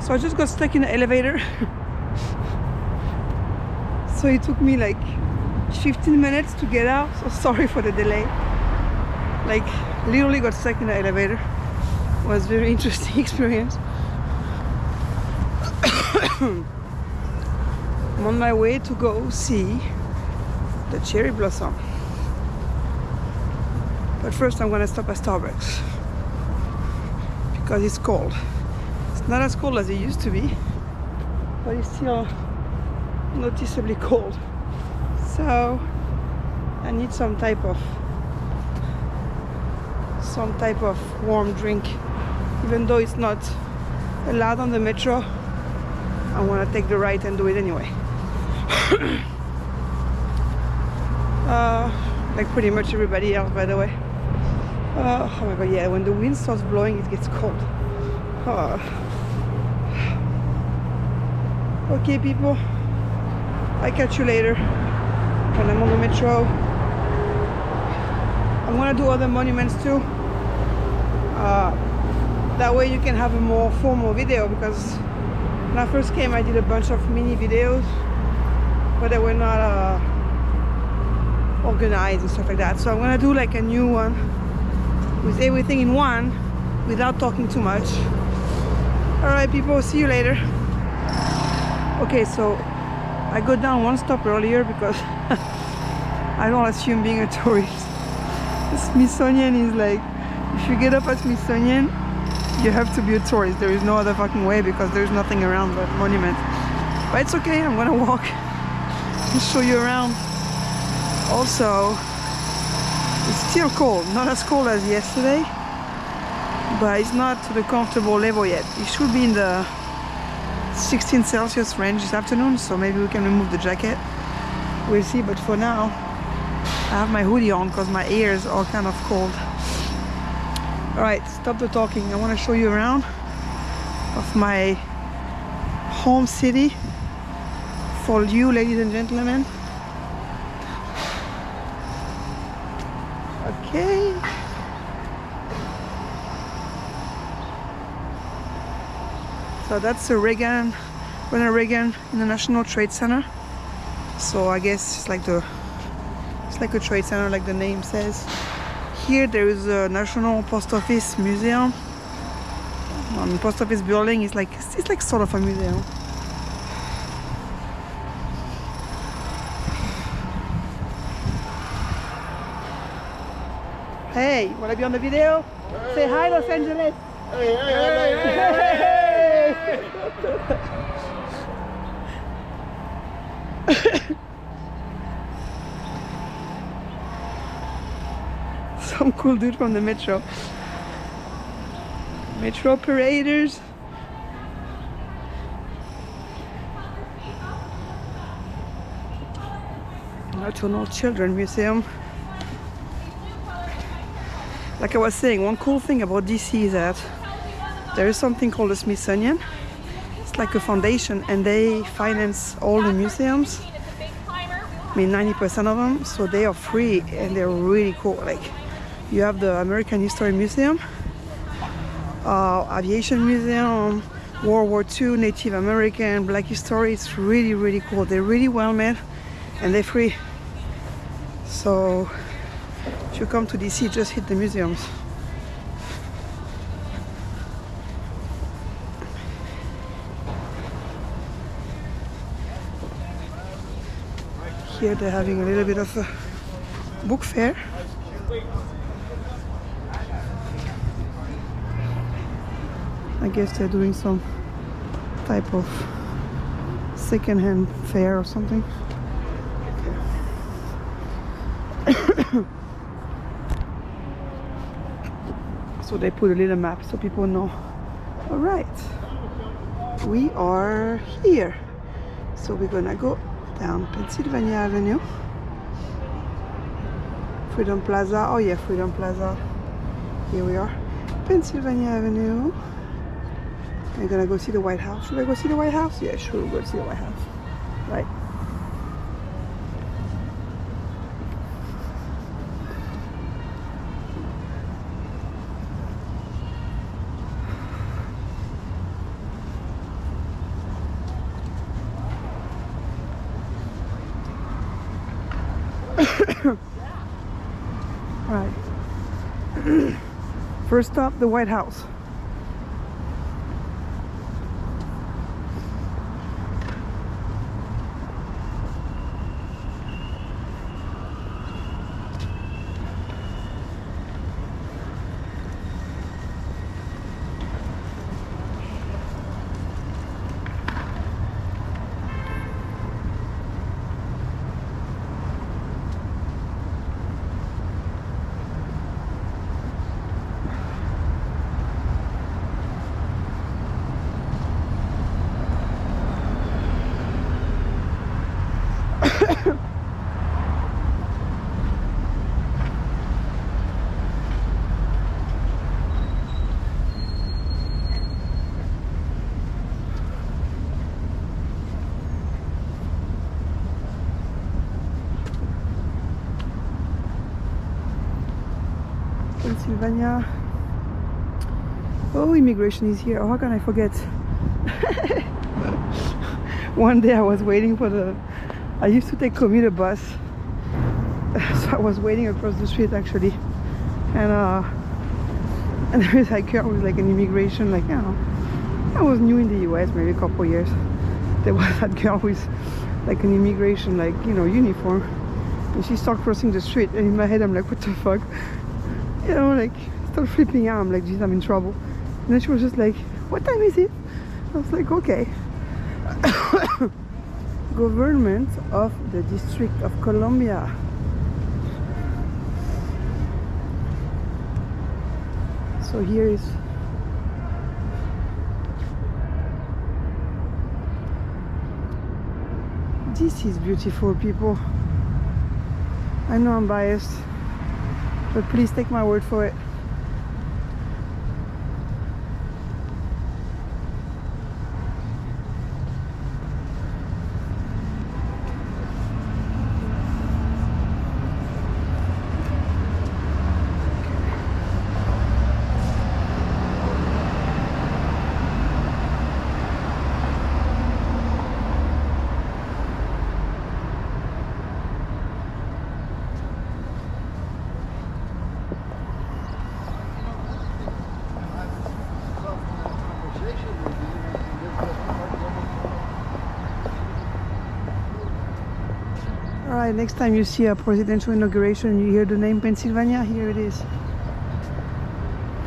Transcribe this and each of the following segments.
So I just got stuck in the elevator. So it took me like 15 minutes to get out. So sorry for the delay. Like literally got stuck in the elevator. It was a very interesting experience. I'm on my way to go see the cherry blossom. But first I'm gonna stop at Starbucks because it's cold. It's not as cold as it used to be, but it's still noticeably cold. So I need some type of warm drink, even though it's not allowed on the metro. I want to take the ride and do it anyway. Like pretty much everybody else, by the way. Oh my god, yeah, when the wind starts blowing it gets cold. Okay people, I'll catch you later when I'm on the metro. I'm gonna do other monuments too. That way you can have a more formal video, because when I first came I did a bunch of mini videos, but they were not organized and stuff like that. So I'm gonna do like a new one with everything in one without talking too much. Alright people, see you later. Okay, so I got down one stop earlier because I don't assume being a tourist. The Smithsonian is like, if you get up at Smithsonian, you have to be a tourist. There is no other fucking way, because there's nothing around the monument. But it's okay, I'm gonna walk and show you around. Also, it's still cold, not as cold as yesterday, but it's not to the comfortable level yet. It should be in the 16 Celsius range this afternoon, so maybe we can remove the jacket. We'll see, but for now I have my hoodie on because my ears are kind of cold. Alright, stop the talking. I want to show you around of my home city for you, ladies and gentlemen. Okay. So that's the Ronald Reagan International Trade Center. So I guess it's like a trade center, like the name says. Here there is a National Post Office Museum. Post Office building is like, it's like sort of a museum. Hey, wanna be on the video? Hey. Say hi, Los Angeles. Hey, hey, hey, hey, hey. Some cool dude from the metro. Metro operators. National Children Museum. Like I was saying, one cool thing about DC is that there is something called the Smithsonian. It's like a foundation, and they finance all the museums. I mean 90% of them, so they are free and they're really cool. Like you have the American History Museum, Aviation Museum, World War II, Native American, Black History. It's really, really cool. They're really well made and they're free. So if you come to DC, just hit the museums. Here they're having a little bit of a book fair. I guess they're doing some type of second-hand fair or something. So they put a little map so people know. All right, we are here. So we're gonna go down Pennsylvania Avenue, Freedom Plaza. Oh yeah, Freedom Plaza. Here we are, Pennsylvania Avenue. We're gonna go see the White House. Should I go see the White House? Yeah, sure, we'll go see the White House. Right. Right. First stop, the White House. Pennsylvania. Oh, immigration is here. Oh, how can I forget? One day I was waiting for I used to take commuter bus. So I was waiting across the street actually. And there was like a girl with like an immigration, like, you know, I was new in the US, maybe a couple years. There was that girl with like an immigration, like, you know, uniform. And she started crossing the street, and in my head I'm like, what the fuck? You know, like, start flipping out. I'm like, geez, I'm in trouble. And then she was just like, what time is it? I was like, okay. Government of the District of Columbia. So here is this is beautiful, people. I know I'm biased, but please take my word for it. Alright, next time you see a presidential inauguration, you hear the name Pennsylvania, here it is.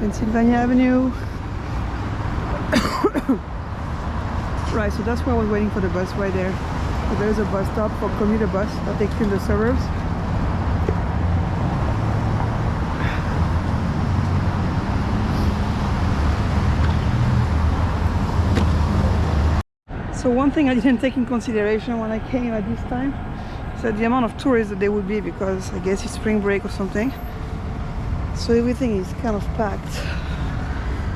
Pennsylvania Avenue. Right, so that's where I was waiting for the bus, right there. So there's a bus stop for commuter bus that takes you in the suburbs. So one thing I didn't take in consideration when I came at this time is the amount of tourists that there would be, because I guess it's spring break or something. So everything is kind of packed,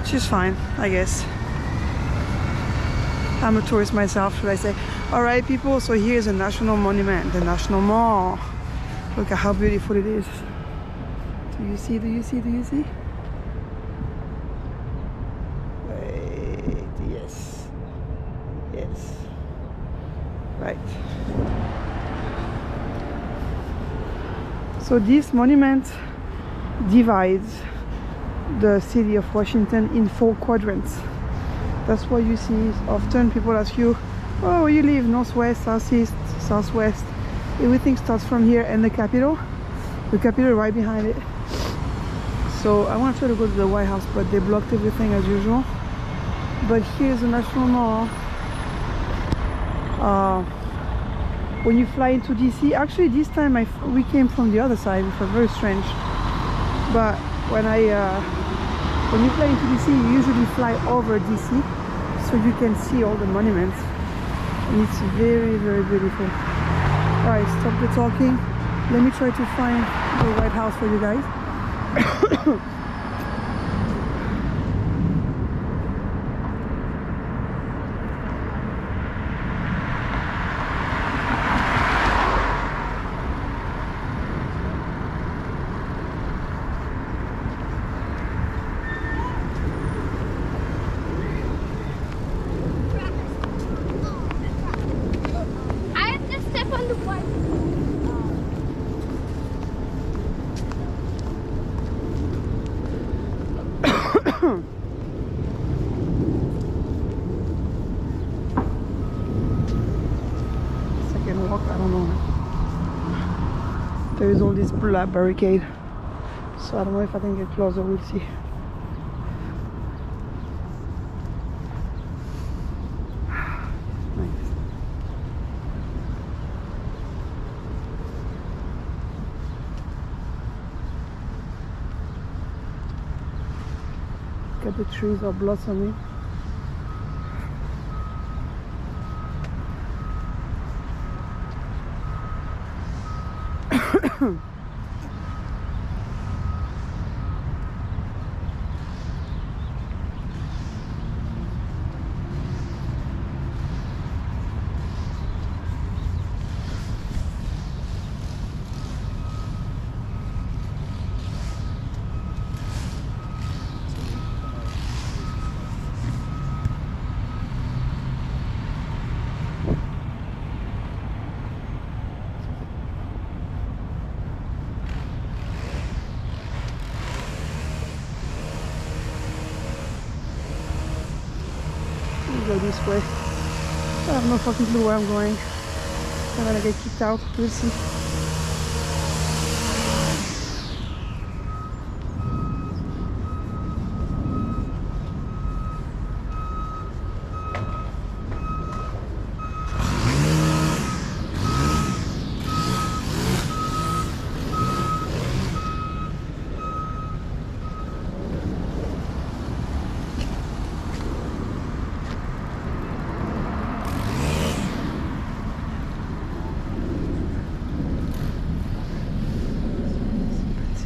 which is fine, I guess. I'm a tourist myself, should I say. Alright people, so here's a national monument, the National Mall. Look at how beautiful it is. Do you see, do you see, do you see? Wait, yes. Yes. Right. So this monument divides the city of Washington in 4 quadrants. That's why you see often people ask you, oh, where you live? Northwest, southeast, southwest. Everything starts from here, and the Capitol right behind it. So I want to try to go to the White House, but they blocked everything as usual. But here's the National Mall. When you fly into DC, actually this time we came from the other side, which was very strange. But when you fly into DC, you usually fly over DC, so you can see all the monuments, and it's very, very beautiful. All right, stop the talking. Let me try to find the White House for you guys. There is all this barricade, so I don't know if I can get closer. We'll see. Nice. Look at the trees are blossoming. Go this way. I have no fucking clue where I'm going. I'm gonna get kicked out. We'll see.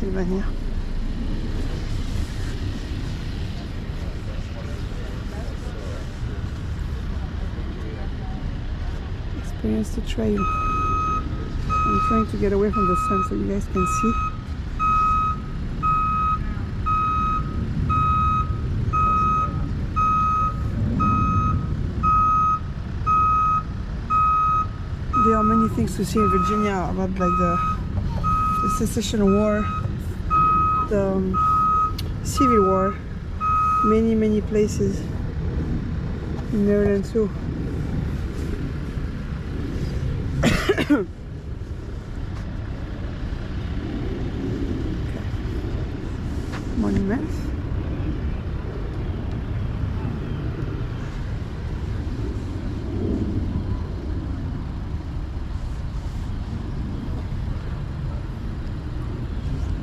Pennsylvania. Experience the trail. I'm trying to get away from the sun so you guys can see. There are many things to see in Virginia about like the Secession War, the Civil War, many places in Maryland too. Okay. Monuments.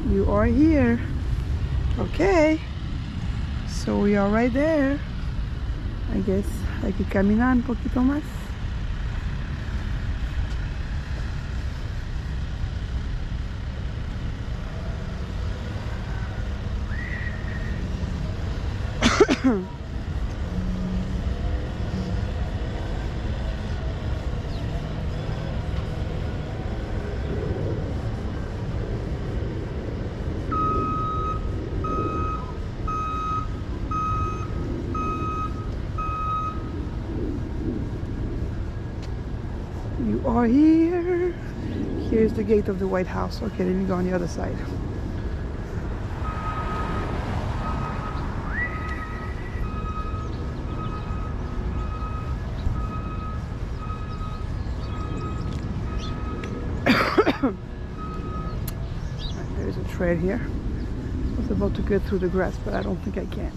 You are here. Okay. So we are right there. I guess hay que caminar un poquito más. You are here. Here's the gate of the White House. Okay, let me go on the other side. There's a trail here. I was about to get through the grass, but I don't think I can.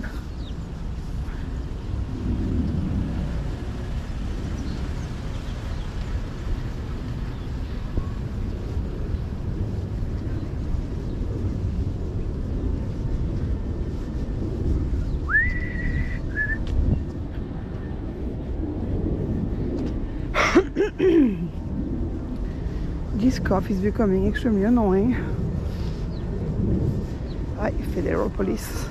This cough is becoming extremely annoying. Hi, Federal Police.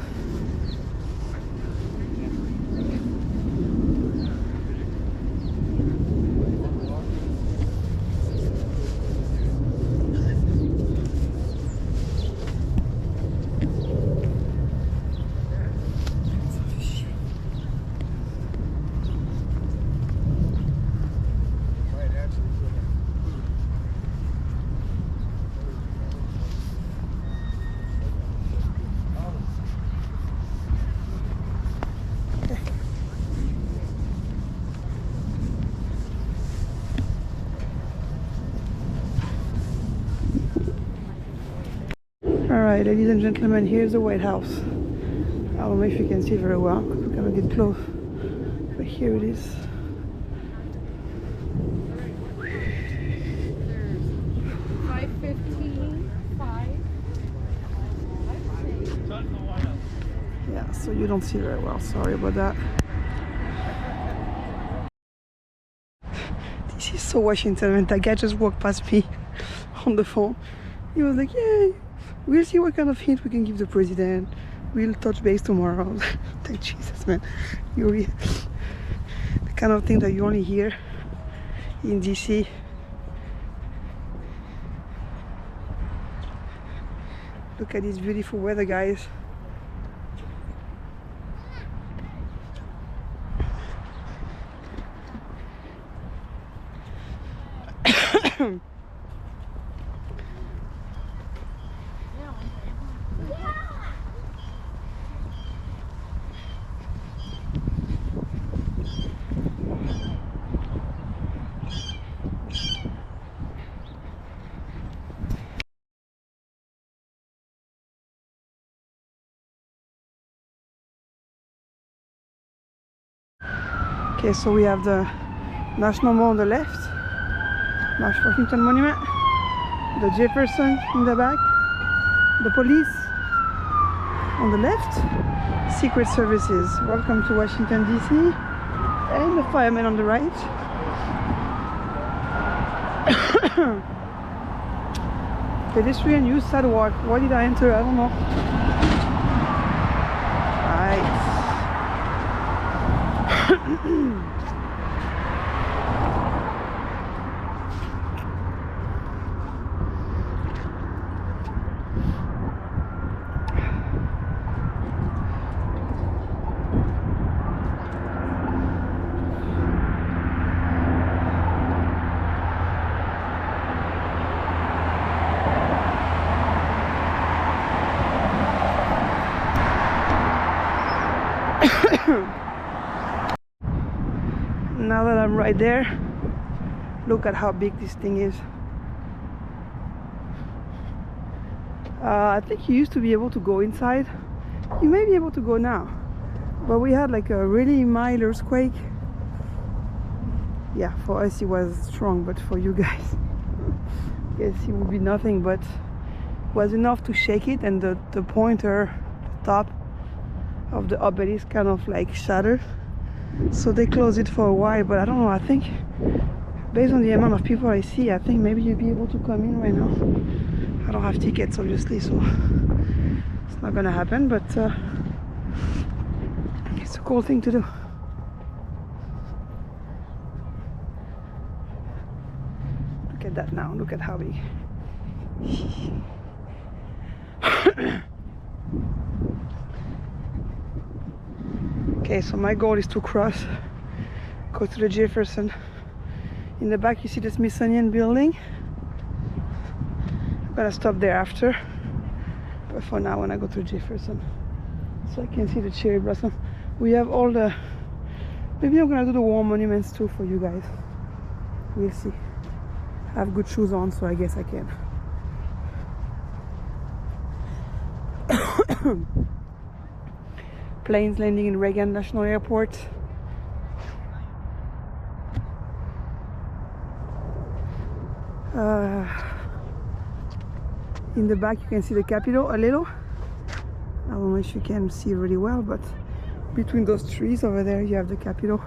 Alright, ladies and gentlemen, here's the White House. I don't know if you can see very well because we cannot get close, but here it is. Yeah, so you don't see very well, sorry about that. This is so Washington, and that guy just walked past me on the phone. He was like, yeah, we'll see what kind of hint we can give the president. We'll touch base tomorrow. Like, Jesus, man. You're the kind of thing that you only hear in DC. Look at this beautiful weather, guys. Okay, so we have the National Mall on the left, Washington Monument, the Jefferson in the back, the police on the left, Secret Services, welcome to Washington DC, and the firemen on the right. Pedestrian use sidewalk. Why did I enter? I don't know. Right. Now that I'm right there, look at how big this thing is. I think you used to be able to go inside. You may be able to go now, but we had like a really mild earthquake. Yeah, for us it was strong, but for you guys, I guess it would be nothing, but was enough to shake it, and the pointer, the top of the obelisk kind of like shattered. So they closed it for a while, but I don't know, I think based on the amount of people I see, I think maybe you'll be able to come in right now. I don't have tickets obviously, so it's not gonna happen, but it's a cool thing to do. Look at that now, look at how big. Okay, so my goal is to cross, go to the Jefferson. In the back you see the Smithsonian building. I'm gonna stop there after, but for now I wanna go to Jefferson so I can see the cherry blossom. We have all the, maybe I'm gonna do the war monuments too for you guys. We'll see. I have good shoes on, so I guess I can. Planes landing in Reagan National Airport. In the back you can see the Capitol a little. I don't know if you can see really well, but between those trees over there you have the Capitol.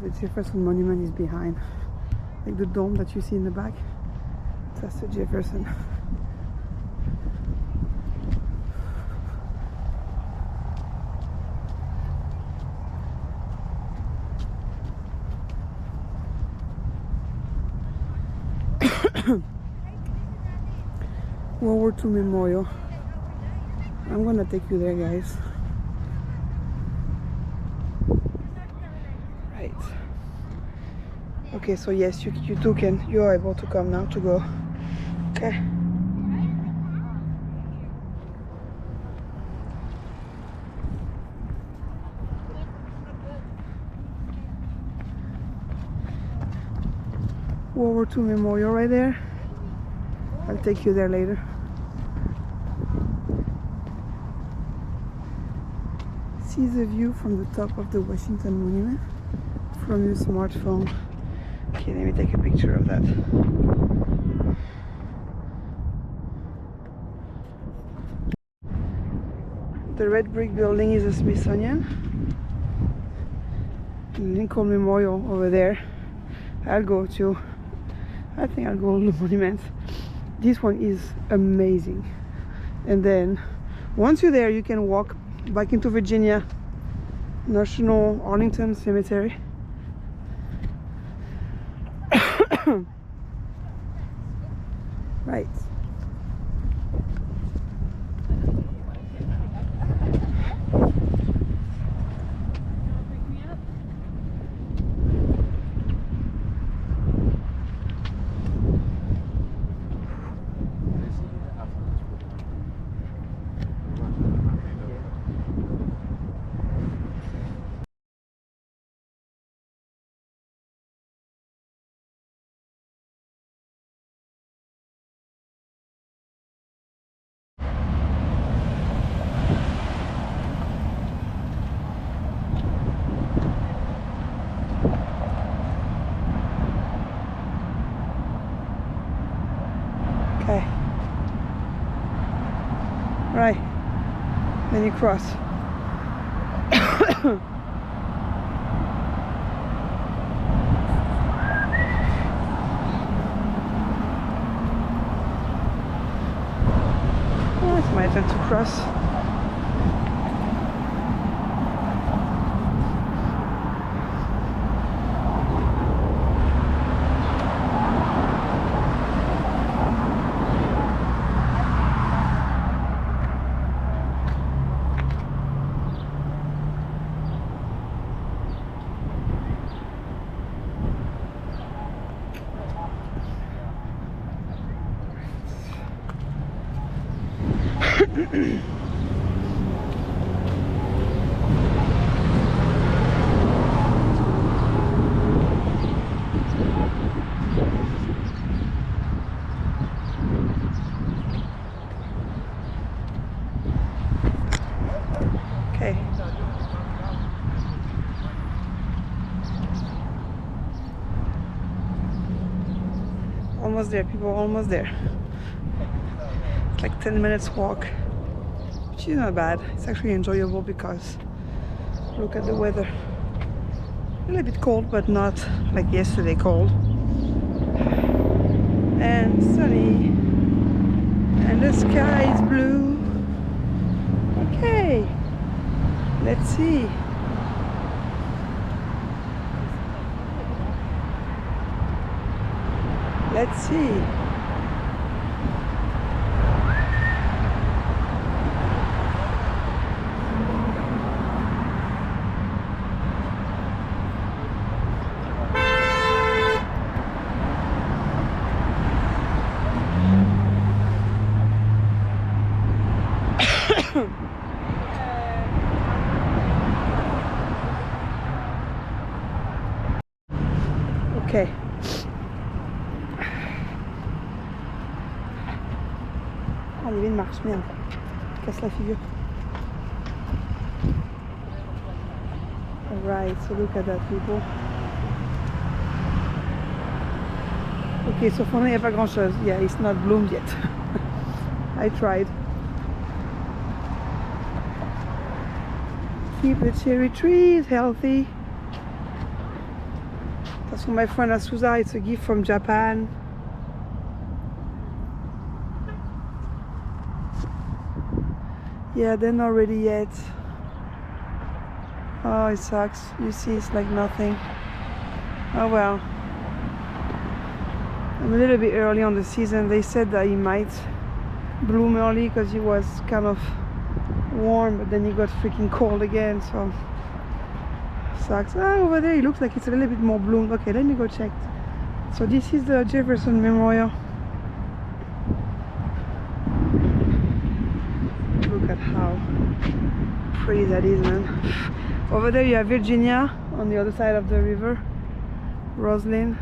The Jefferson Monument is behind, like the dome that you see in the back. That's the Jefferson. World War II Memorial. I'm gonna take you there, guys. Okay, so yes, you two can, you are able to come now to go. Okay. World War II Memorial right there. I'll take you there later. See the view from the top of the Washington Monument from your smartphone. Okay, let me take a picture of that. The red brick building is the Smithsonian. Lincoln Memorial over there. I'll go to. I think I'll go to the monuments. This one is amazing. And then once you're there, you can walk back into Virginia National Arlington Cemetery. Right. Okay. Right. Then you cross. Oh, it's my turn to cross. Okay. Almost there, people, almost there. It's like 10 minutes walk, which is not bad. It's actually enjoyable because look at the weather. A little bit cold, but not like yesterday cold. And sunny. And the sky is blue. Okay. Let's see. Let's see. Okay. Oh, il y avait une marche, merde. Casse la figure. Alright, so look at that, people. Okay, so for now, il n'y a pas grand chose. Yeah, it's not bloomed yet. I tried. Keep the cherry trees healthy. That's from my friend Asusa. It's a gift from Japan. Yeah, they're not ready yet. Oh, it sucks. You see, it's like nothing. Oh well. I'm a little bit early on the season. They said that he might bloom early because he was kind of warm, but then he got freaking cold again. So sucks. Ah, over there it looks like it's a little bit more bloomed. Okay, let me go check. So this is the Jefferson Memorial. Look at how pretty that is, man. Over there you have Virginia on the other side of the river, Roslyn,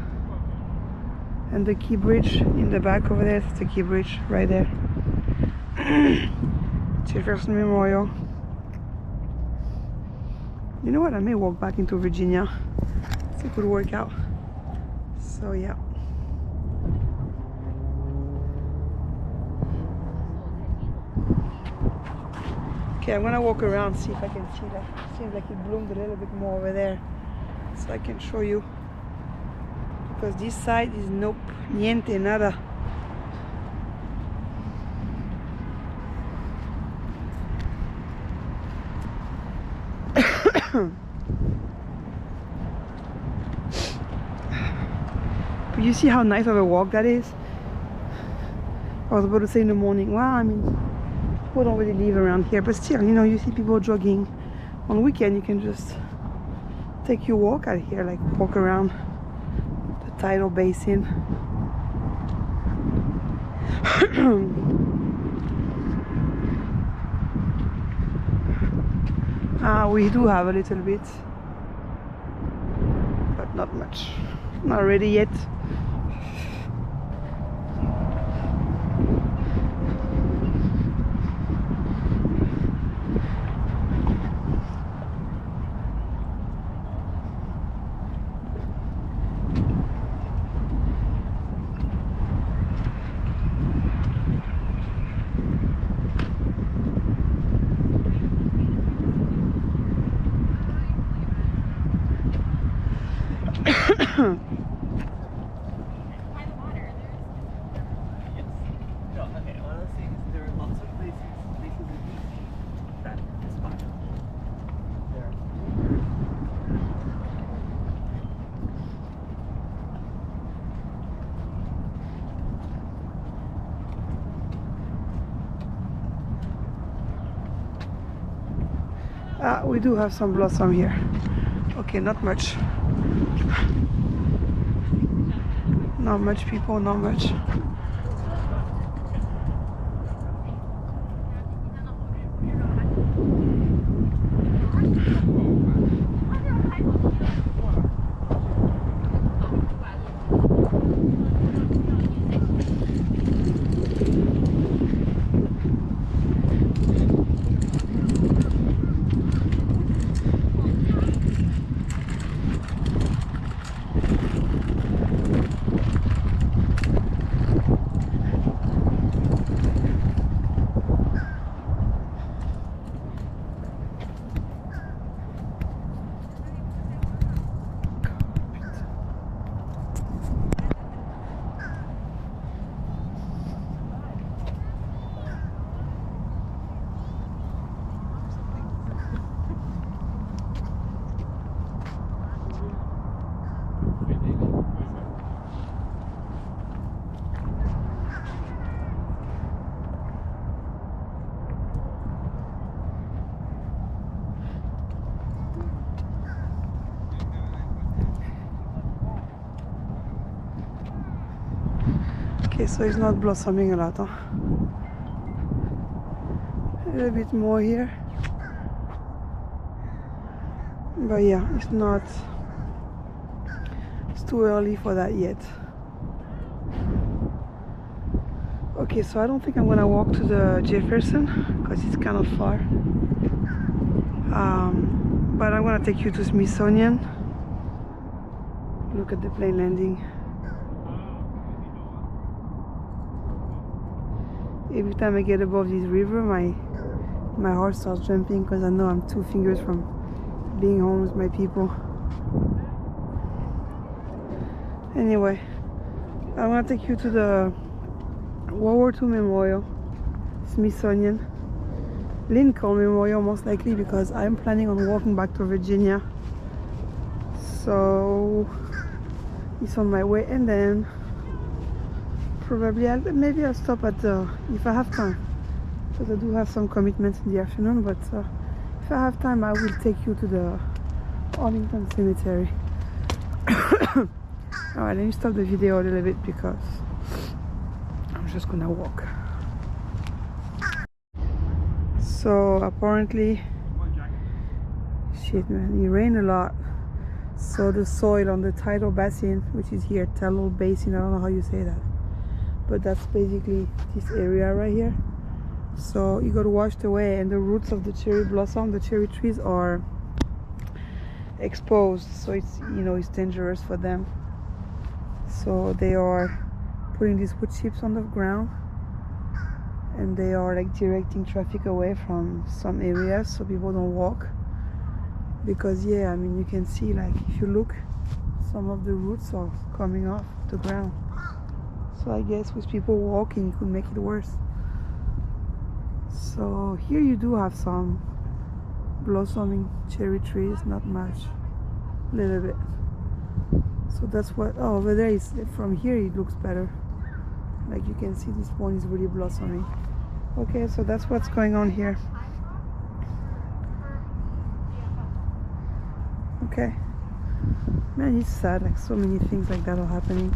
and the Key Bridge in the back over there. It's the Key Bridge right there. Jefferson Memorial. You know what? I may walk back into Virginia. It's a good workout. So yeah. Okay, I'm gonna walk around, see if I can see that. Seems like it bloomed a little bit more over there, so I can show you. Because this side is nope, niente, nada. But you see how nice of a walk that is? I was about to say in the morning, well, I mean, people don't really live around here, but still, you know, you see people jogging. On weekend, you can just take your walk out here, like walk around the tidal basin. We do have a little bit, but not much. Not ready yet. We do have some blossom here. Okay, not much. Not much people, not much. Okay, so it's not blossoming a lot, huh? A little bit more here. But yeah, it's not, it's too early for that yet. Okay, so I don't think I'm gonna walk to the Jefferson because it's kind of far. But I'm gonna take you to Smithsonian. Look at the plane landing. Every time I get above this river, my heart starts jumping because I know I'm 2 fingers from being home with my people. Anyway, I want to take you to the World War II Memorial, Smithsonian, Lincoln Memorial most likely, because I'm planning on walking back to Virginia. So it's on my way, and then probably maybe I'll stop at the, if I have time, because I do have some commitments in the afternoon, but if I have time I will take you to the Arlington Cemetery. Alright, let me stop the video a little bit because I'm just gonna walk. So apparently, shit man, it rained a lot. So the soil on the tidal basin, which is here, tidal basin, I don't know how you say that. But that's basically this area right here. So it got washed away and the roots of the cherry blossom, the cherry trees are exposed. So it's, you know, it's dangerous for them. So they are putting these wood chips on the ground and they are like directing traffic away from some areas so people don't walk. Because yeah, I mean, you can see, like, if you look, some of the roots are coming off the ground. So I guess with people walking, it could make it worse. So here you do have some blossoming cherry trees, not much, a little bit. So that's what, oh, over there is, from here it looks better. Like you can see this one is really blossoming. Okay, so that's what's going on here. Okay, man, it's sad, like so many things like that are happening.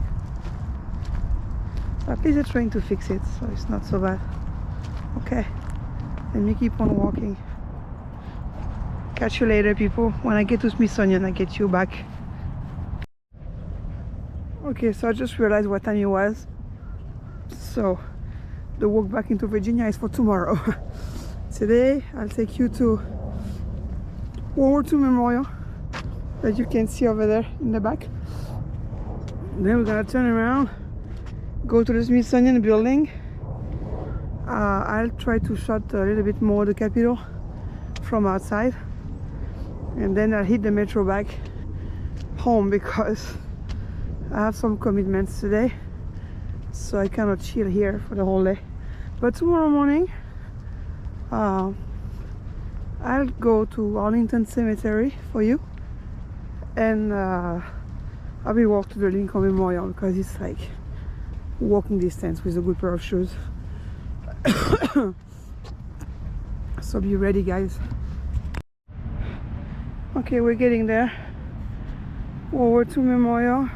But at least they're trying to fix it, so it's not so bad. Okay, let me keep on walking. Catch you later, people. When I get to Smithsonian, I get you back. Okay, so I just realized what time it was. So the walk back into Virginia is for tomorrow. Today I'll take you to World War II Memorial that you can see over there in the back. Then we're gonna turn around, go to the Smithsonian building. I'll try to shot a little bit more the Capitol from outside, and then I'll hit the metro back home because I have some commitments today, so I cannot chill here for the whole day. But tomorrow morning I'll go to Arlington Cemetery for you, and I will walk to the Lincoln Memorial because it's like walking distance with a good pair of shoes. So be ready, guys. Okay, we're getting there. World War II Memorial.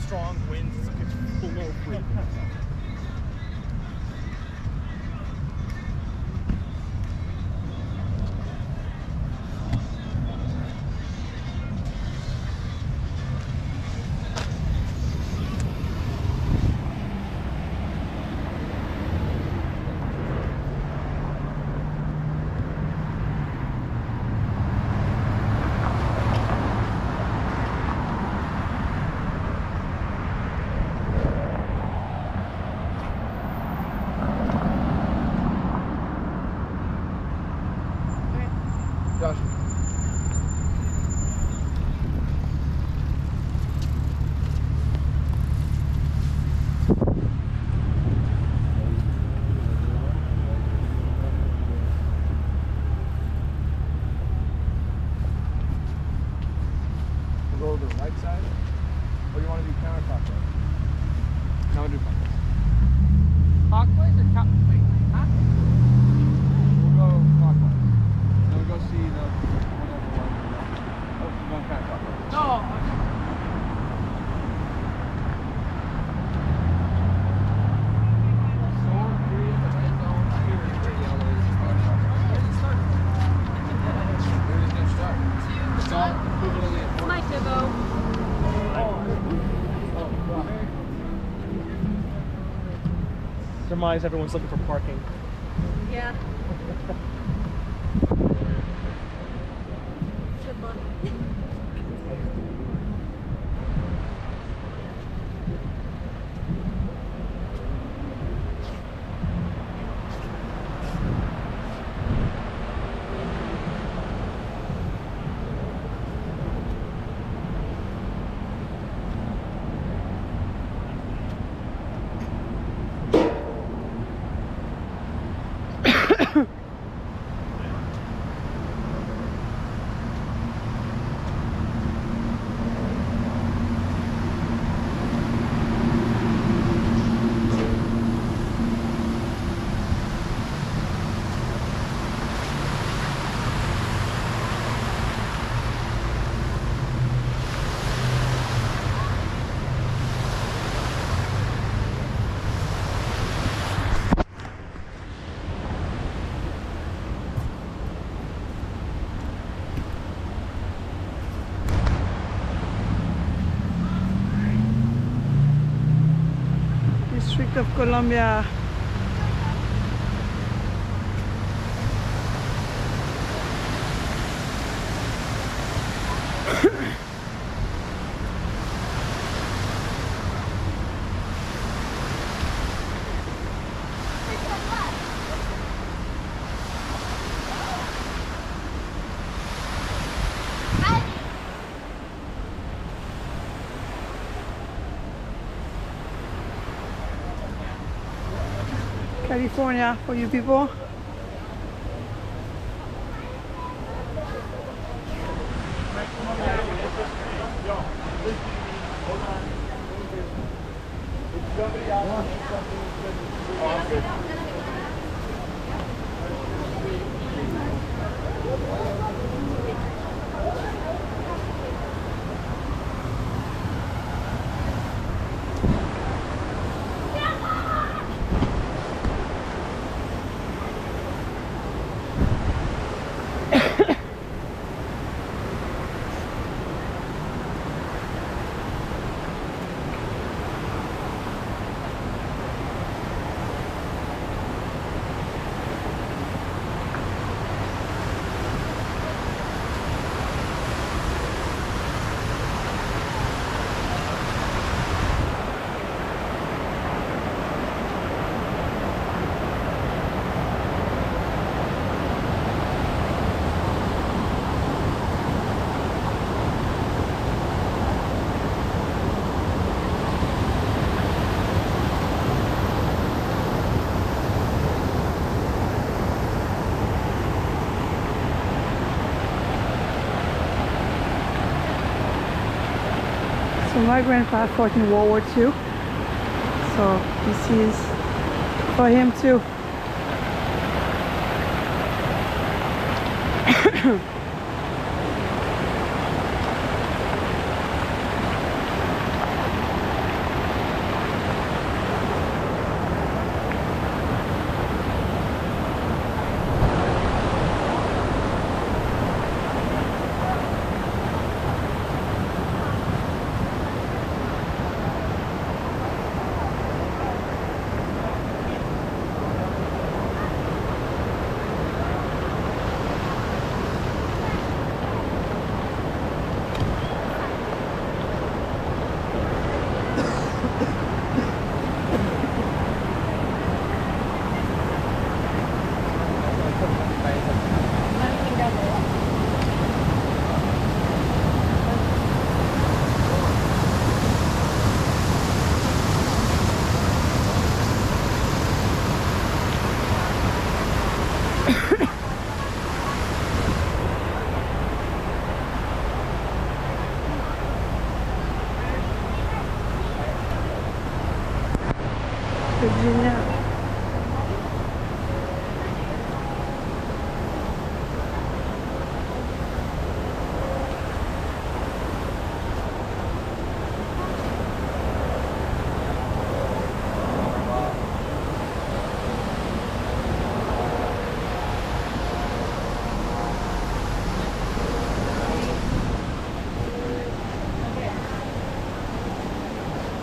Strong winds, it's below freezing. Josh. We'll go to the right side, or you want to do counterclockwise? No, we'll do clockwise. Clockwise or counterclockwise? Huh? We'll go clockwise. Then we'll go see the one over one. Oh, we're going counterclockwise. No! Surmise everyone's looking for parking. Yeah. Good luck. District of Columbia. California for you people. So my grandpa fought in World War II, so this is for him too. Virginia.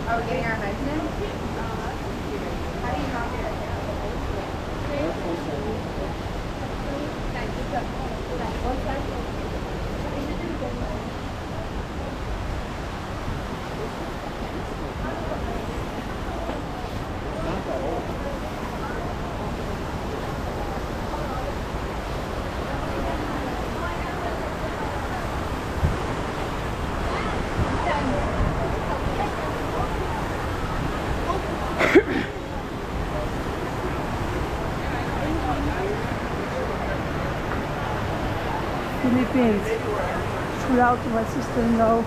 Are we getting our heads in? How do you not get it? Philippines. Shoot out to my sister-in-law.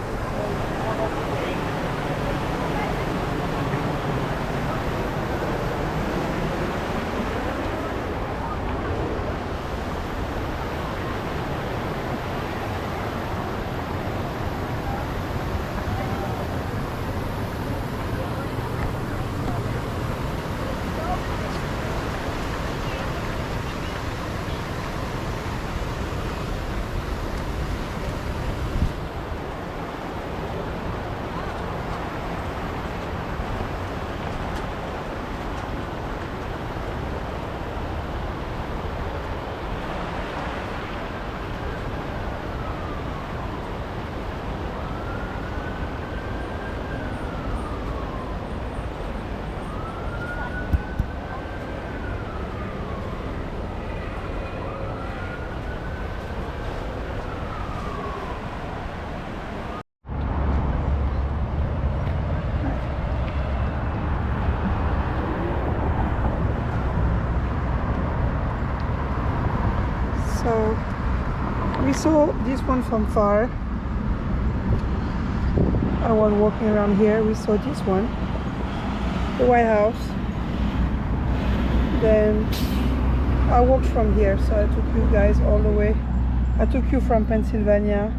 saw this one from far. I was walking around here, we saw this one, the White House. Then I walked from here, so I took you guys all the way. I took you from Pennsylvania,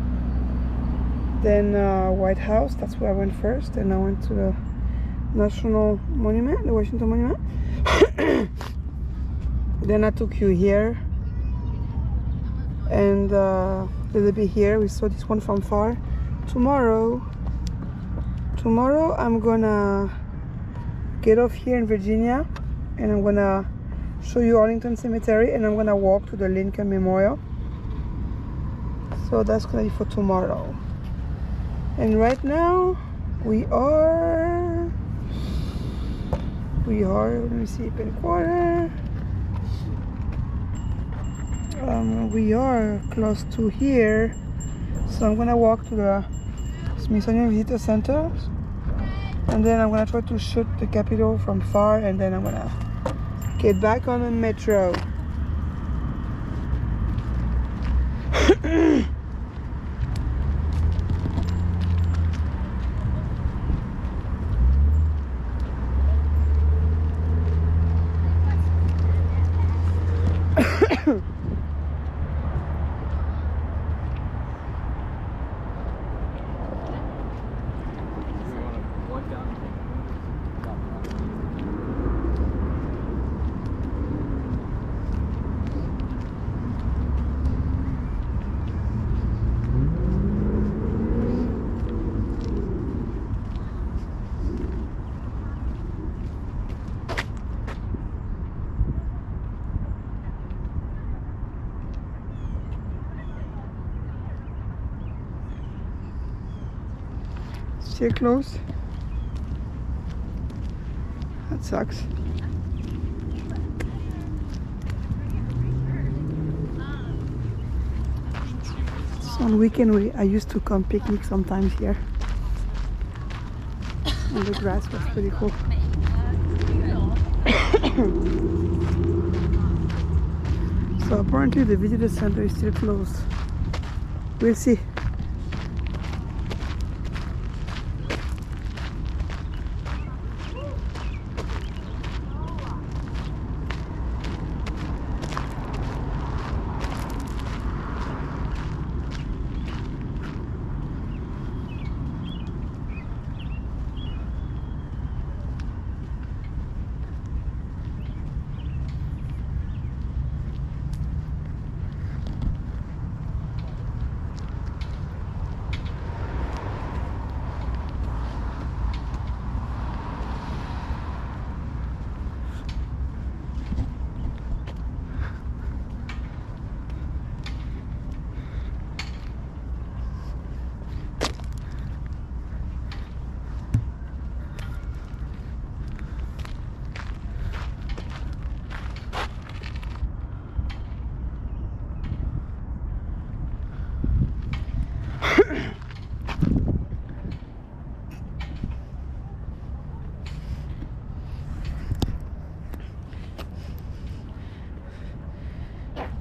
then White House, that's where I went first, and I went to the National Monument, the Washington Monument. Then I took you here, and a little bit here. We saw this one from far. Tomorrow I'm gonna get off here in Virginia, and I'm gonna show you Arlington Cemetery, and I'm gonna walk to the Lincoln Memorial. So that's gonna be for tomorrow. And right now we are, let me see, Penn Quarter. We are close to here, so I'm gonna walk to the Smithsonian Visitor Center, and then I'm gonna try to shoot the Capitol from far, and then I'm gonna get back on the metro. Still closed. That sucks. So on weekend I used to come picnic sometimes here. And the grass was pretty cool. So apparently the visitor center is still closed. We'll see.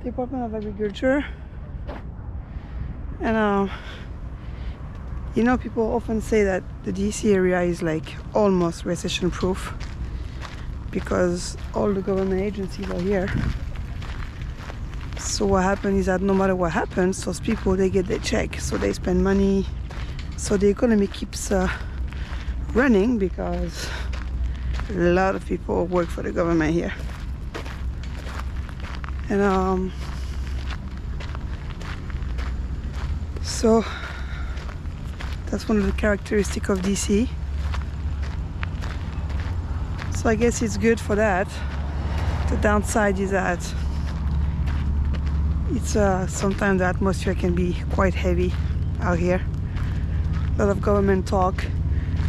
Department of Agriculture, and you know, people often say that the DC area is like almost recession proof because all the government agencies are here. So what happens is that no matter what happens, those people, they get their check, so they spend money, so the economy keeps running because a lot of people work for the government here. And so that's one of the characteristics of DC. So I guess it's good for that. The downside is that it's sometimes the atmosphere can be quite heavy out here. A lot of government talk.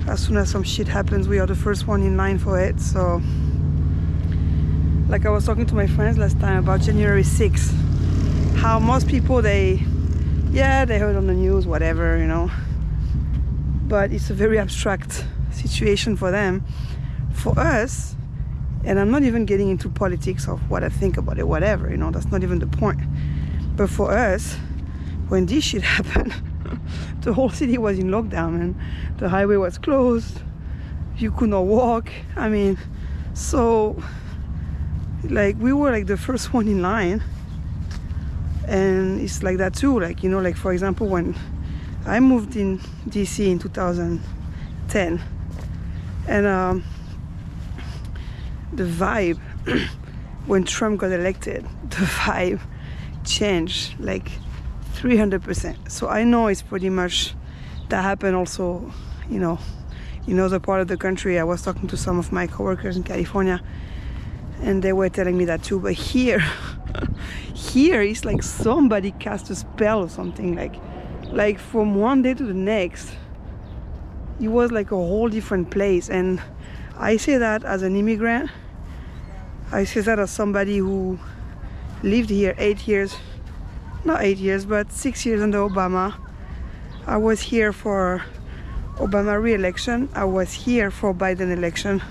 As soon as some shit happens, we are the first one in line for it. So like I was talking to my friends last time about January 6th, how most people, they heard on the news, whatever, you know, but it's a very abstract situation for them. For us, and I'm not even getting into politics of what I think about it, whatever, you know, that's not even the point. But for us, when this shit happened, the whole city was in lockdown and the highway was closed. You could not walk. I mean, so like we were like the first one in line. And it's like that too, like, you know, like for example, when I moved in DC in 2010, and the vibe when Trump got elected, the vibe changed like 300%. So I know it's pretty much that happened also, you know, in other part of the country. I was talking to some of my coworkers in California and they were telling me that too. But here here it's like somebody cast a spell or something, like from one day to the next it was like a whole different place. And I say that as an immigrant, I say that as somebody who lived here 8 years, not 8 years, but 6 years under Obama. I was here for Obama re-election. I was here for Biden election.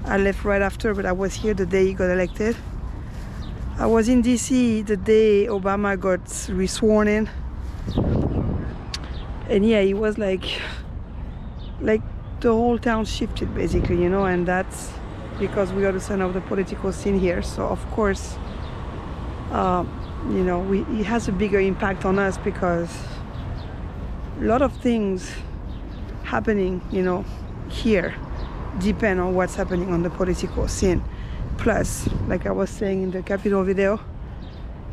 I left right after, but I was here the day he got elected. I was in DC the day Obama got re-sworn in. And yeah, it was like the whole town shifted basically, you know, and that's because we are the center of the political scene here. So of course, you know, it has a bigger impact on us because a lot of things happening, you know, here depend on what's happening on the political scene. Plus, like I was saying in the Capitol video,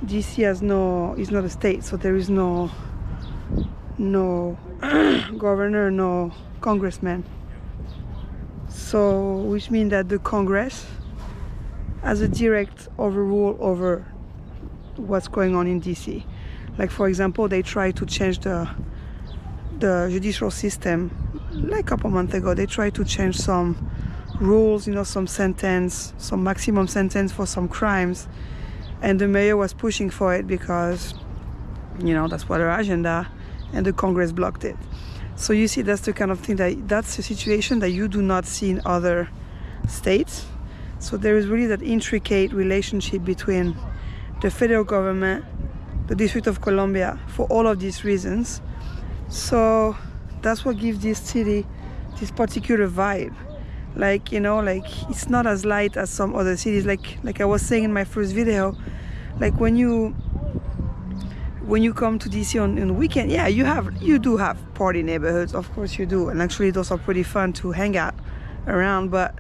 DC is not a state, so there is no governor, no congressman. So, which means that the Congress has a direct overrule over what's going on in DC. Like for example, they tried to change the judicial system like a couple months ago. They tried to change some rules, you know, some maximum sentence for some crimes, and the mayor was pushing for it because, you know, that's what her agenda, and the Congress blocked it. So you see, that's the kind of thing that's a situation that you do not see in other states. So there is really that intricate relationship between the federal government, the District of Columbia, for all of these reasons. So that's what gives this city this particular vibe. Like, you know, like it's not as light as some other cities. Like I was saying in my first video, like when you come to DC on the weekend, yeah, you do have party neighborhoods, of course you do, and actually those are pretty fun to hang out around. But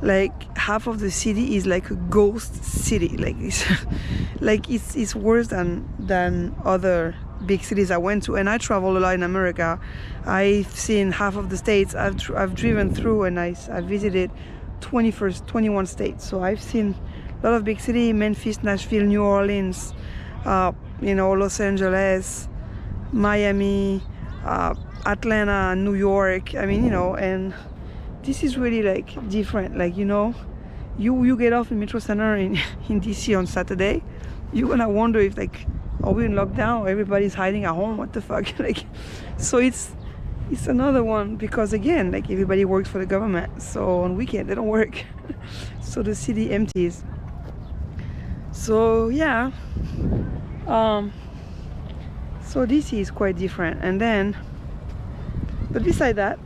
like half of the city is like a ghost city. Like it's worse than other big cities I went to. And I travel a lot in America. I've seen half of the states. I've driven through, and I visited 21 states. So I've seen a lot of big cities: Memphis, Nashville, New Orleans, you know, Los Angeles, Miami, Atlanta, New York. I mean, you know, and this is really like different. Like, you know, you get off in Metro Center in DC on Saturday, you're gonna wonder if like, are we in lockdown or everybody's hiding at home? What the fuck? Like, so it's another one, because again, like everybody works for the government, so on weekend they don't work. So the city empties. So yeah, so DC is quite different. And then, but beside that,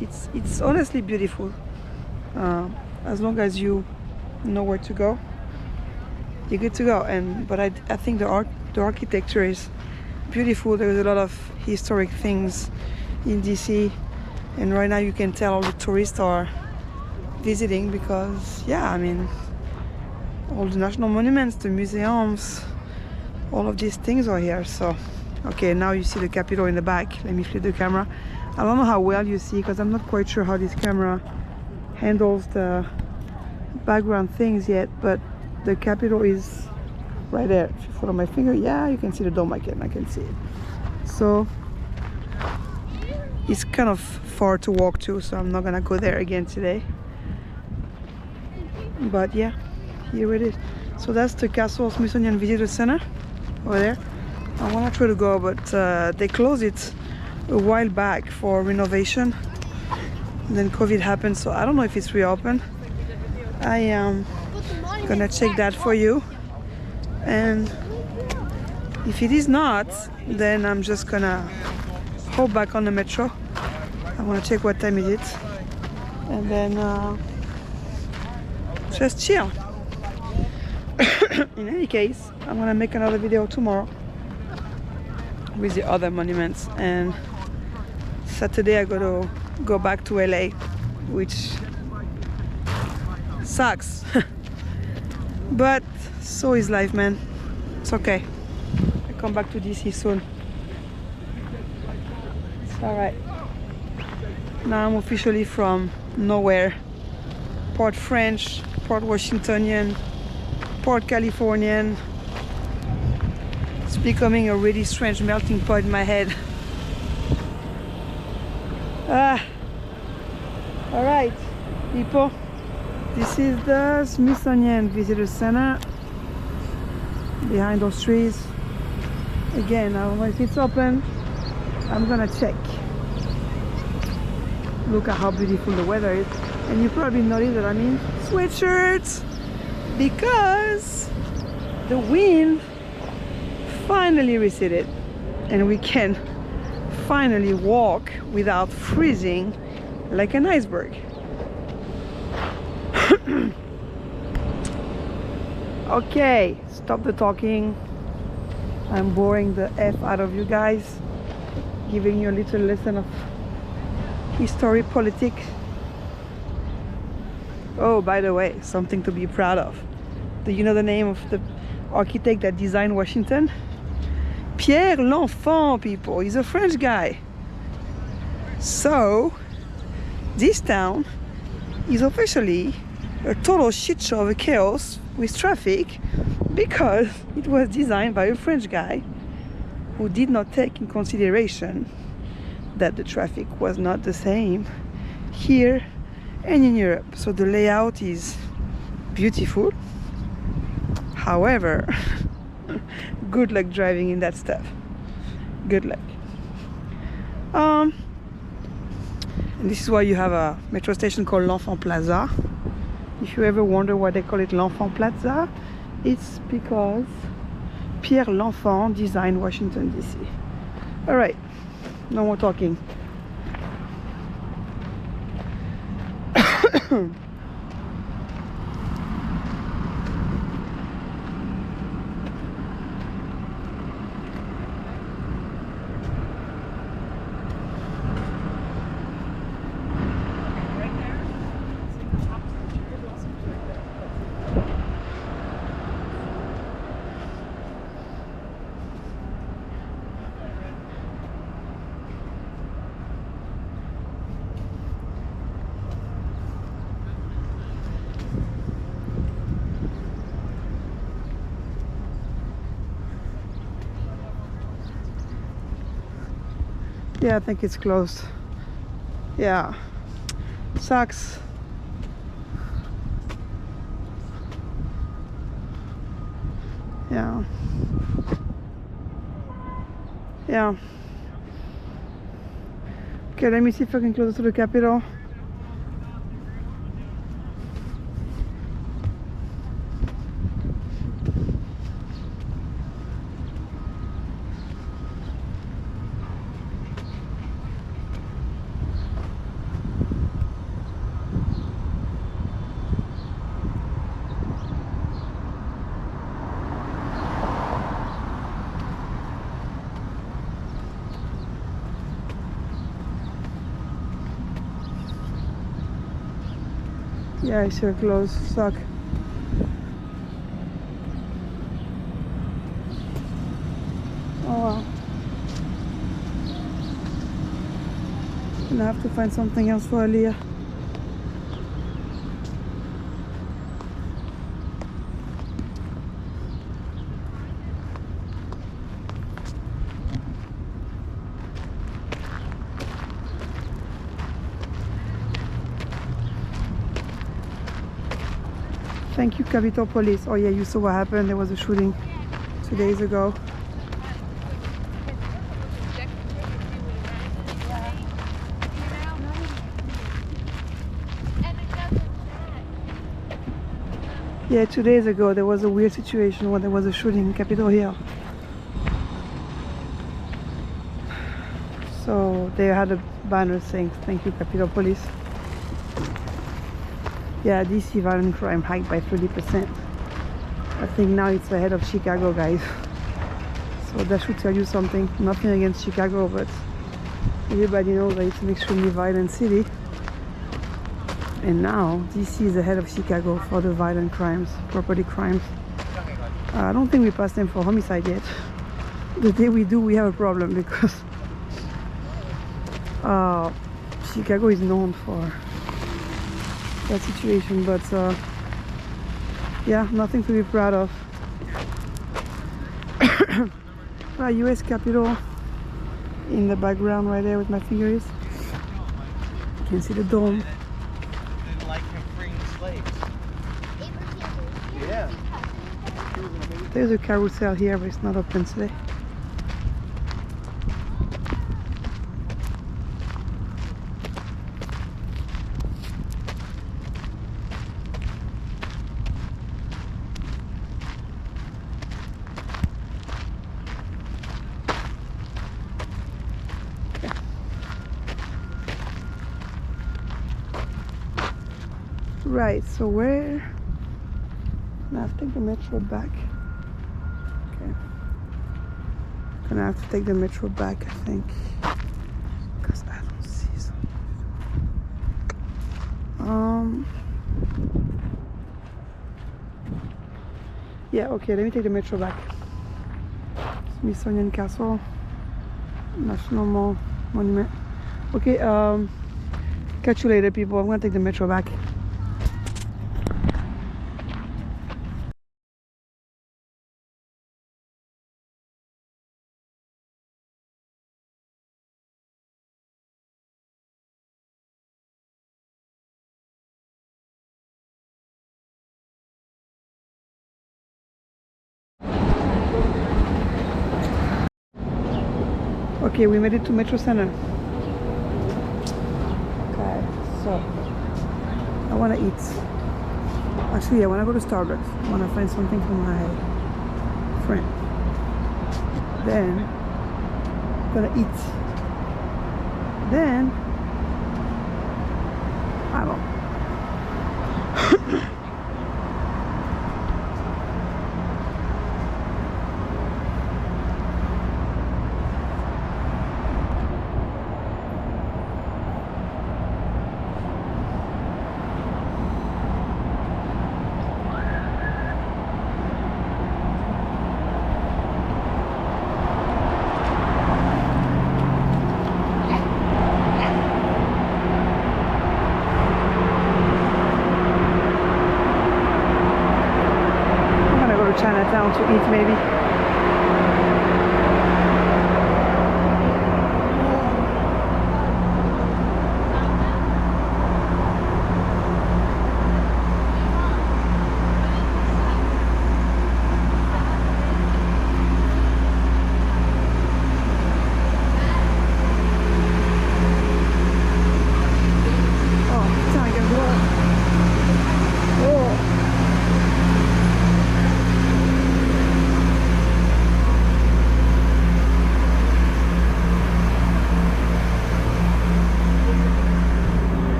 it's honestly beautiful. As long as you know where to go, you're good to go. But I think the architecture is beautiful. There's a lot of historic things in DC, and right now you can tell all the tourists are visiting because, yeah, I mean, all the national monuments, the museums, all of these things are here. So okay, now you see the Capitol in the back. Let me flip the camera. I don't know how well you see because I'm not quite sure how this camera handles the background things yet, but the Capitol is right there. If you follow my finger, yeah, you can see the dome. I can see it. So it's kind of far to walk to, so I'm not gonna go there again today. But yeah, here it is. So that's the Castle Smithsonian Visitor Center over there. I wanna try to go, but they closed it a while back for renovation. And then COVID happened, so I don't know if it's reopened. I am gonna check that for you. And If it is not, then I'm just gonna hop back on the metro. I want to check what time it is, and then just chill. In any case, I'm gonna make another video tomorrow with the other monuments, and Saturday I gotta go back to LA, which sucks. But so is life, man. It's okay. I come back to DC soon. It's alright. Now I'm officially from nowhere. Port French, Port Washingtonian, Port Californian. It's becoming a really strange melting pot in my head. Alright, people. This is the Smithsonian Visitor Center. Behind those trees. Again, I don't know if it's open. I'm gonna check. Look at how beautiful the weather is. And you probably noticed that I'm in sweatshirts because the wind finally receded and we can finally walk without freezing like an iceberg. Okay, stop the talking. I'm boring the F out of you guys, giving you a little lesson of history, politics. Oh, by the way, something to be proud of. Do you know the name of the architect that designed Washington? Pierre L'Enfant, people. He's a French guy. So, this town is officially a total shit show of chaos with traffic because it was designed by a French guy who did not take in consideration that the traffic was not the same here and in Europe. So the layout is beautiful. However, good luck driving in that stuff. Good luck. And this is why you have a metro station called L'Enfant Plaza. If you ever wonder why they call it L'Enfant Plaza, it's because Pierre L'Enfant designed Washington DC. Alright, no more talking. Yeah, I think it's closed. Yeah, sucks. Yeah. Yeah. Okay, let me see if I can close to the Capitol. Yeah, it's sure closed. Suck. Oh wow. Gonna have to find something else for Aliyah. Thank you, Capitol Police. Oh yeah, you saw what happened. There was a shooting 2 days ago. Yeah, 2 days ago there was a weird situation when there was a shooting in Capitol Hill. they had a banner saying "Thank you, Capitol Police." Yeah, DC violent crime hiked by 30%. I think now it's ahead of Chicago, guys. So that should tell you something. Nothing against Chicago, but everybody knows that it's an extremely violent city. And now DC is ahead of Chicago for the violent crimes, property crimes. I don't think we passed them for homicide yet. The day we do, we have a problem because Chicago is known for that situation. But yeah, nothing to be proud of. US Capitol in the background right there with my fingers. You can see the dome. Didn't like him freeing slaves. Yeah. There's a carousel here, but it's not open today. Right, so where? I have to take the metro back. Okay. Gonna have to take the metro back, I think. Because I don't see something. Yeah, okay, let me take the metro back. Smithsonian Castle. National Monument. Okay, catch you later, people. I'm gonna take the metro back. Okay, we made it to Metro Center. Okay, so I want to eat. Actually, I want to go to Starbucks. I want to find something for my friend. Then I'm gonna eat. Then I don't know. Chinatown to eat, maybe.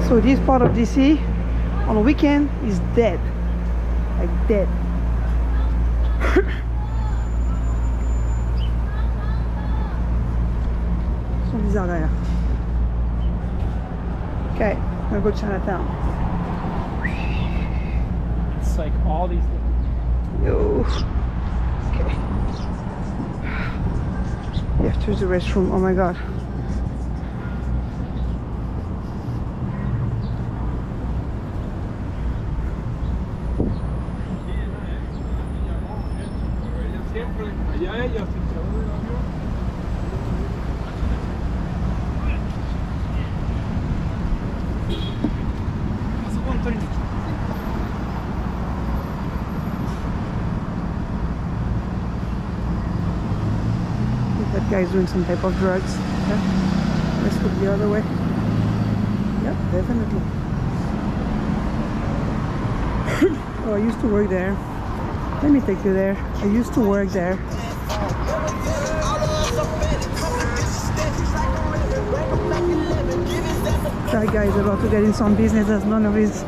So this part of DC on a weekend is dead, like dead. Ils sont bizarres derrière. Okay, I'm gonna go to Chinatown. It's like all these things. Yo. Okay. Yeah, there's the restroom. Oh my god. That guy's doing some type of drugs. Yeah. Let's look the other way. Yep, definitely. Oh, I used to work there. Let me take you there. I used to work there. That guy is about to get in some business that's none of his.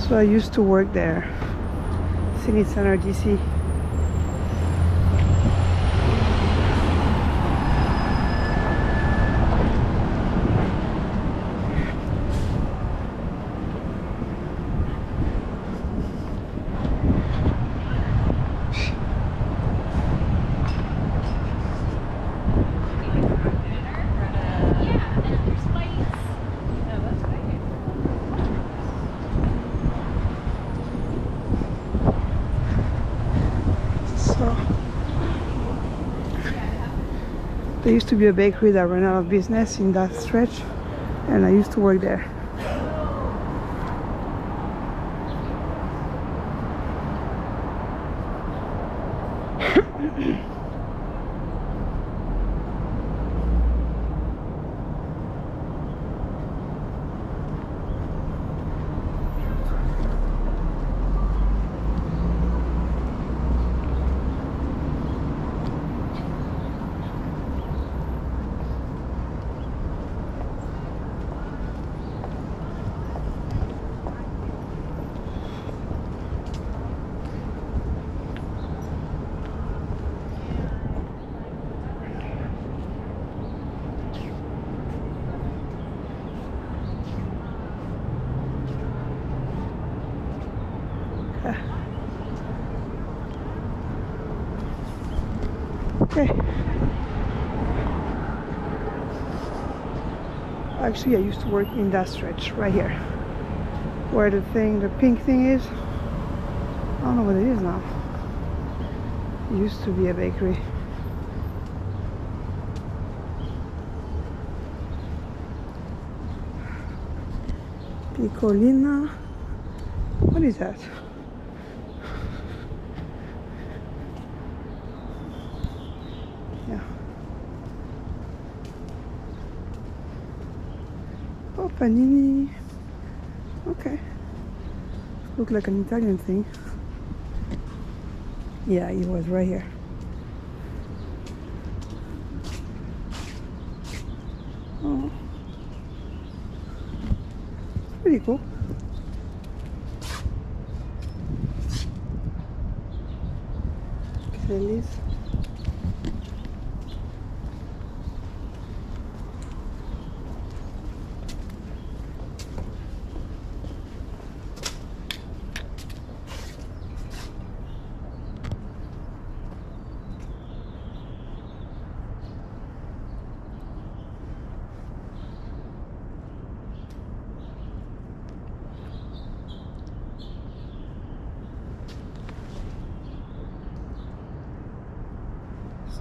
So I used to work there, City Center, DC. There used to be a bakery that ran out of business in that stretch, and I used to work there. Okay. Actually, I used to work in that stretch right here, where the pink thing is. I don't know what it is now. It used to be a bakery. Piccolina. What is that? Yeah. Oh, panini. Okay. Look like an Italian thing. Yeah, it was right here. Oh. Pretty cool. Kelly's.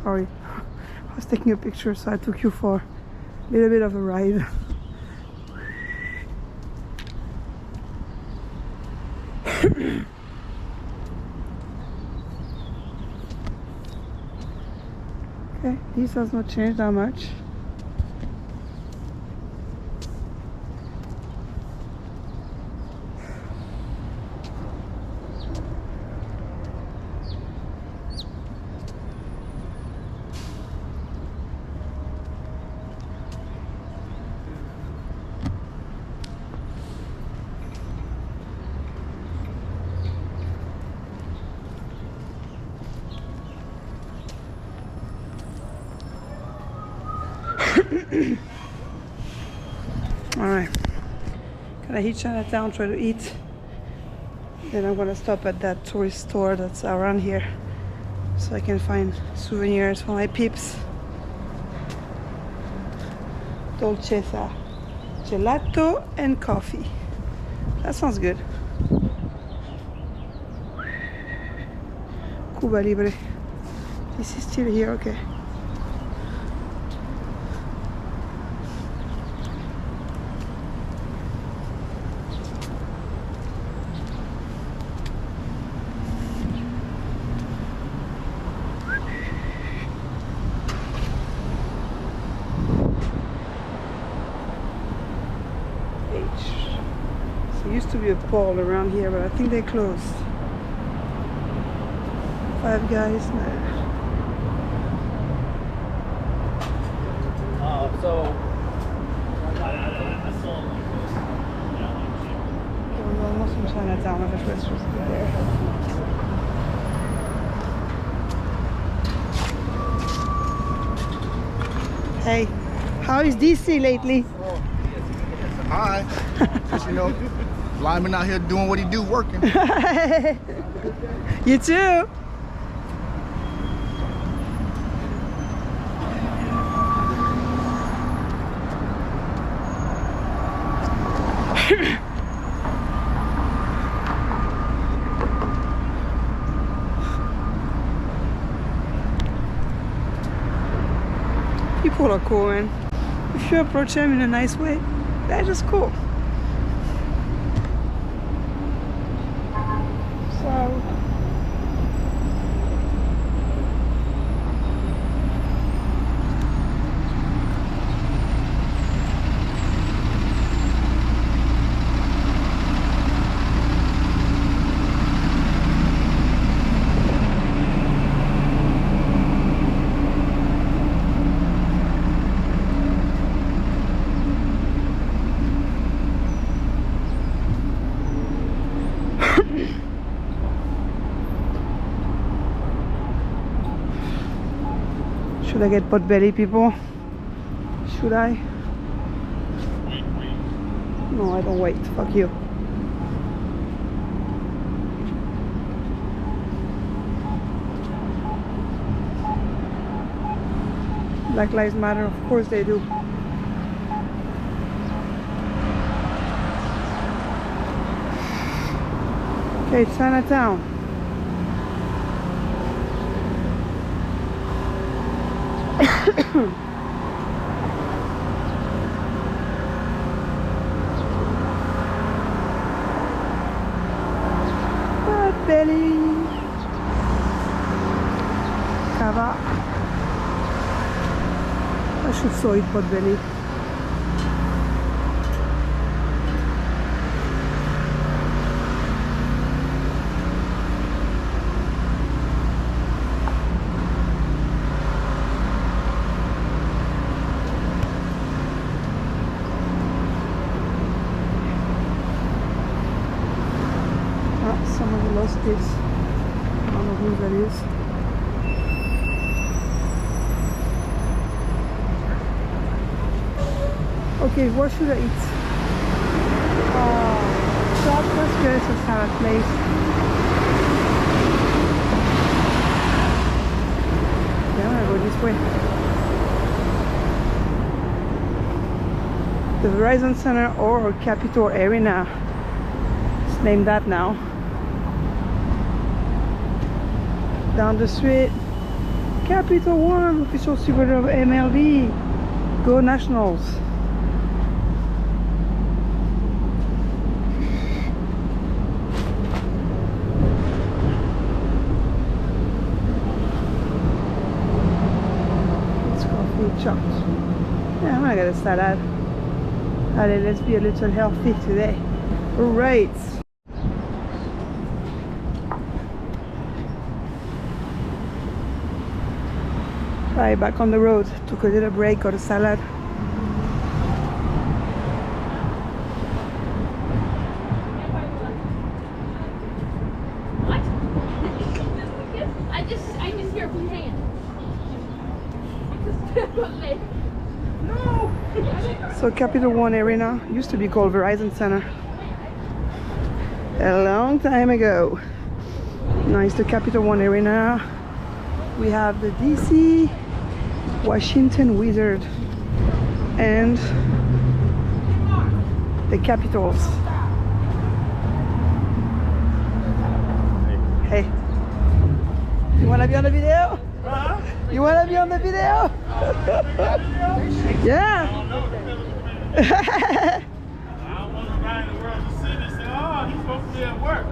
Sorry, I was taking a picture, so I took you for a little bit of a ride. Okay, this has not changed that much. Alright, gonna hit Chinatown, try to eat. Then I'm gonna stop at that tourist store that's around here so I can find souvenirs for my peeps. Dolcezza, gelato and coffee. That sounds good. Cuba Libre. This is still here, okay. So it used to be a pole around here, but I think they closed. Five Guys, nah. So We're almost in Chinatown. I wish was just there. Hey, how is DC lately? Hi. Just, lineman out here doing what he do, working. You too. People are cool, man. If you approach them in a nice way, they're just cool. So should I get pot belly, people? Should I? No, I don't wait. Fuck you. Black Lives Matter, of course they do. Okay, Chinatown. Pot belly. Cava. I should saw it, pot belly. Somebody lost this. I don't know who that is. Okay, what should I eat? Southwest a salad place. Yeah, I'm gonna go this way. The Verizon Center or Capitol Arena. It's named that now. Down the street, Capital One, official supporter of MLB. Go Nationals. It's coffee chopped. Yeah, I'm gonna get a salad. Allez, let's be a little healthy today. All right. Right, back on the road. Took a little break, got a salad. What? I just hear a hand. No. So Capital One Arena used to be called Verizon Center a long time ago. Now it's the Capital One Arena. We have the DC Washington Wizard and the Capitals. Hey, you wanna be on the video? You wanna be on the video? Yeah. I don't want to ride in the world to sit and say, oh, he's supposed to be at work.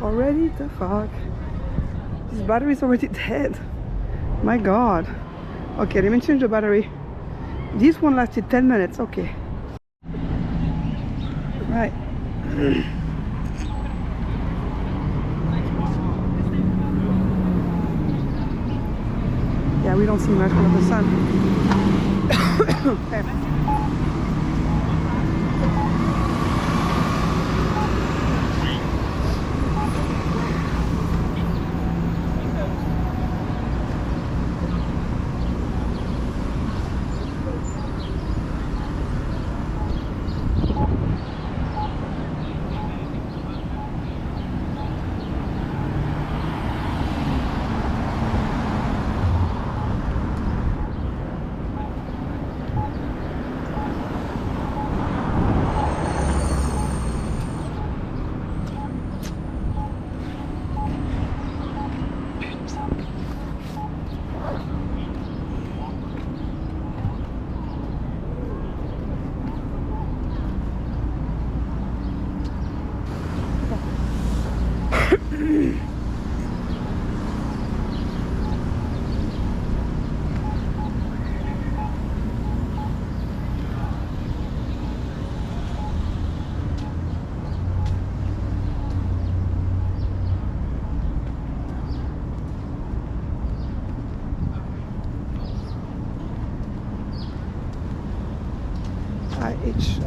already? The fuck? This battery is already dead. My god. Okay, let me change the battery. This one lasted 10 minutes. Okay. Right. Yeah, we don't see much of the sun. Okay.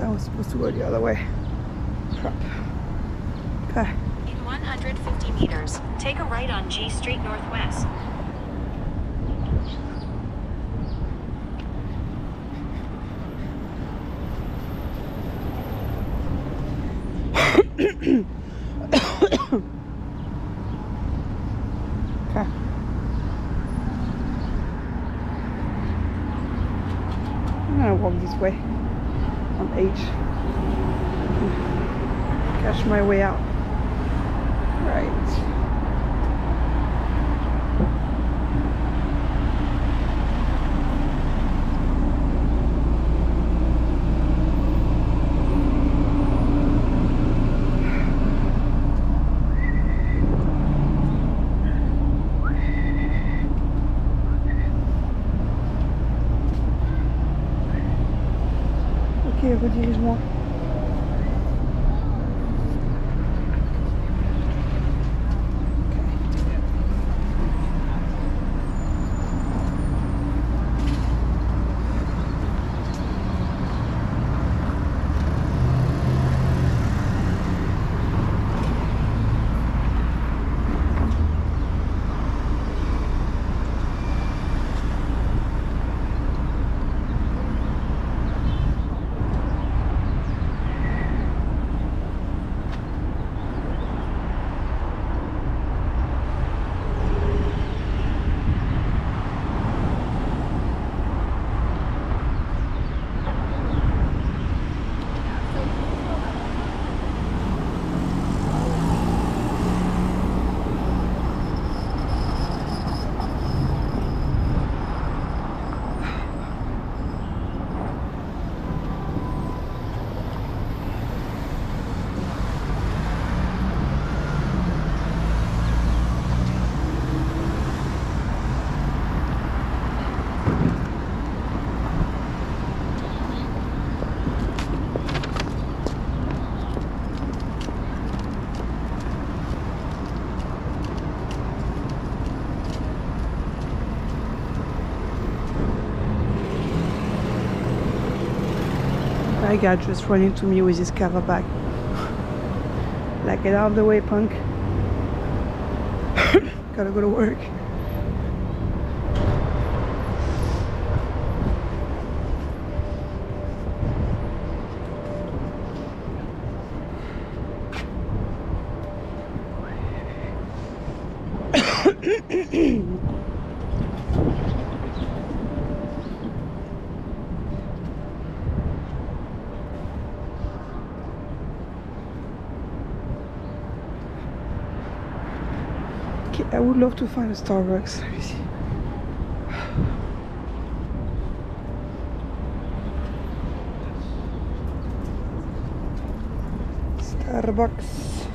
I was supposed to go the other way. Crap. Okay. In 150 meters, take a right on G Street Northwest. Okay. I'm gonna walk this way on H. Cash my way out. Right. Ok, redirige-moi. My guy just ran into me with his cover bag. Like, get out of the way, punk. Gotta go to work. I would love to find a Starbucks. Let me see. Starbucks.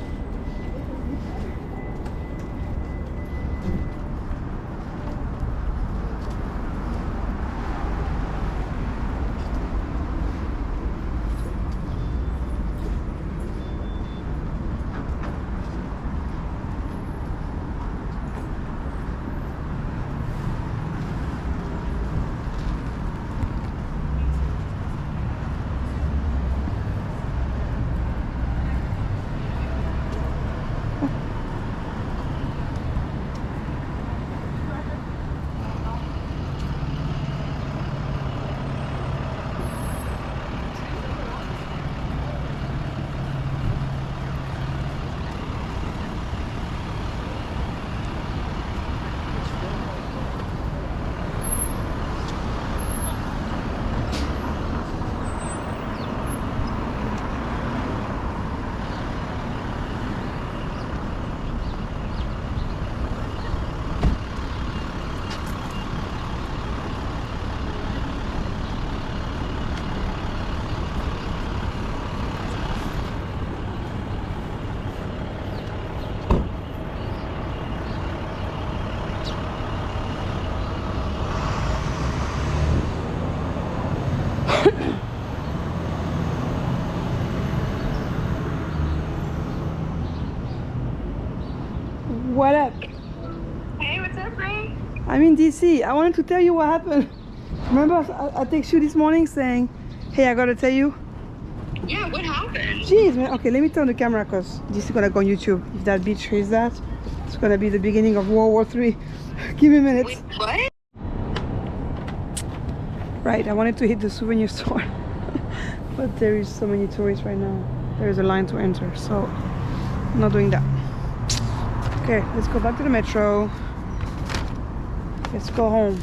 What up? Hey, what's up, Ray? I'm in DC. I wanted to tell you what happened. Remember I texted you this morning saying, hey, I gotta tell you? Yeah, what happened? Jeez, man. Okay, let me turn the camera because this is gonna go on YouTube. If that bitch hears that, it's gonna be the beginning of World War III. Give me a minute. Wait, what? Right, I wanted to hit the souvenir store. But there is so many tourists right now. There is a line to enter, so I'm not doing that. Okay, let's go back to the metro. Let's go home.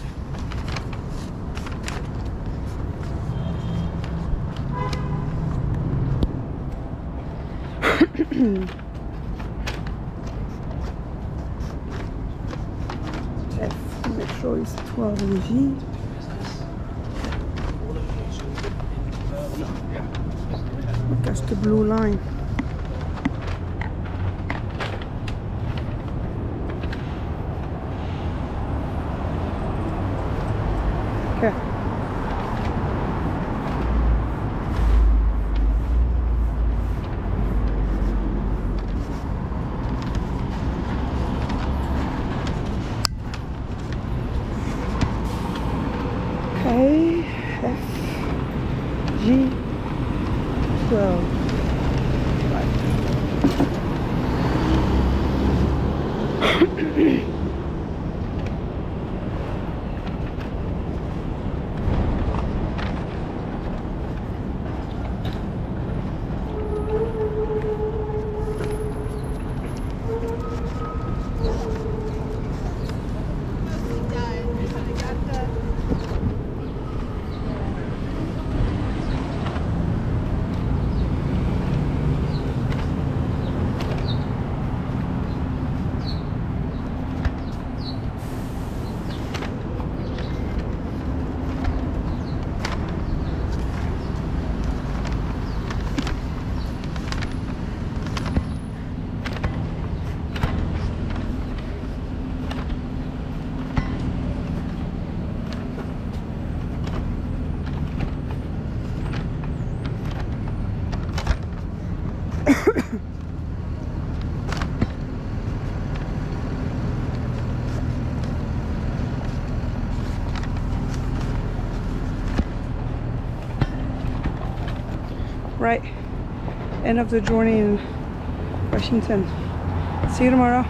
F metro is 12 and G. That's the blue line. Okay. Okay, F, G, 12. Right. Right, end of the journey in Washington. See you tomorrow.